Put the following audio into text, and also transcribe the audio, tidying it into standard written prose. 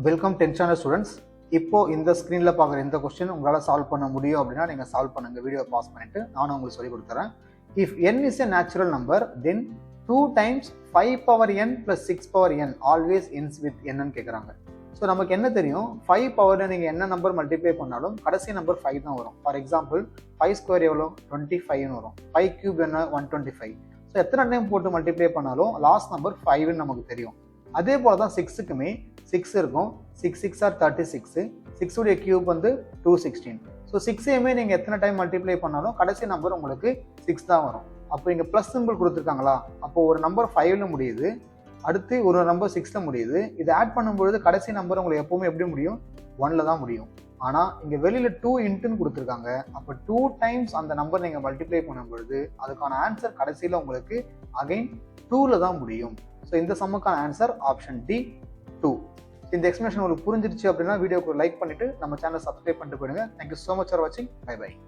Welcome 10th standard students. இப்போ இந்த ஸ்க்ரீனில் பார்க்குற இந்த கொஸ்டின் உங்களால் சால்வ் பண்ண முடியும் அப்படின்னா நீங்கள் சால்வ் பண்ணுங்கள். வீடியோ பாஸ் பண்ணிவிட்டு நானும் உங்களுக்கு சொல்லிக் கொடுத்துறேன். If n is a natural number then 2 times 5 power n plus 6 power n always ends with n ன்னு கேட்குறாங்க. ஸோ நமக்கு என்ன தெரியும், 5 பவரில் நீங்கள் என்ன நம்பர் மல்டிப்ளை பண்ணாலும் கடைசி நம்பர் 5 தான் வரும். ஃபார் எக்ஸாம்பிள் 5 ஸ்கொயர் எவ்வளோ 25ன்னு வரும். 5 கியூப் என்ன 125. ஸோ எத்தனை டைம் போட்டு மல்டிப்ளை பண்ணாலும் லாஸ்ட் நம்பர் 5ன்னு நமக்கு தெரியும். அதே போல் தான் 6க்குமே 6 இருக்கும். 6 6 ஆர் 36. 6 உடைய கியூப் வந்து 216. ஸோ 6ஐயுமே நீங்கள் எத்தனை டைம் மல்டிப்ளை பண்ணாலும் கடைசி நம்பர் உங்களுக்கு 6 தான் வரும். அப்போ இங்கே ப்ளஸ் சிம்பிள் கொடுத்துருக்காங்களா, அப்போ ஒரு நம்பர் 5ல முடியுது, அடுத்து ஒரு நம்பர் 6ல முடியுது. இதை ஆட் பண்ணும்பொழுது கடைசி நம்பர் உங்களுக்கு எப்பவுமே எப்படி முடியும், 1ல தான் முடியும். ஆனால் இங்கே வெளியில் 2 இன்ட்டுன்னு கொடுத்துருக்காங்க. அப்போ 2 டைம்ஸ் அந்த நம்பர் நீங்கள் மல்டிப்ளை பண்ணும்பொழுது அதுக்கான ஆன்சர் கடைசியில் உங்களுக்கு அகைன் 2ல தான் முடியும். ஸோ இந்த சம்முக்கான ஆன்சர் ஆப்ஷன் டி 2. இந்த எக்ஸ்பிளேஷன் உங்களுக்கு புரிஞ்சிருச்சு அப்படின்னா வீடியோக்கு லைக் பண்ணிட்டு நம்ம சேனல் சப்ஸ்கிரைப் பண்ணிட்டு போயிடுங்க. தேங்க்யூ ஸோ மச் ஃபார் வாட்சிங். Bye by.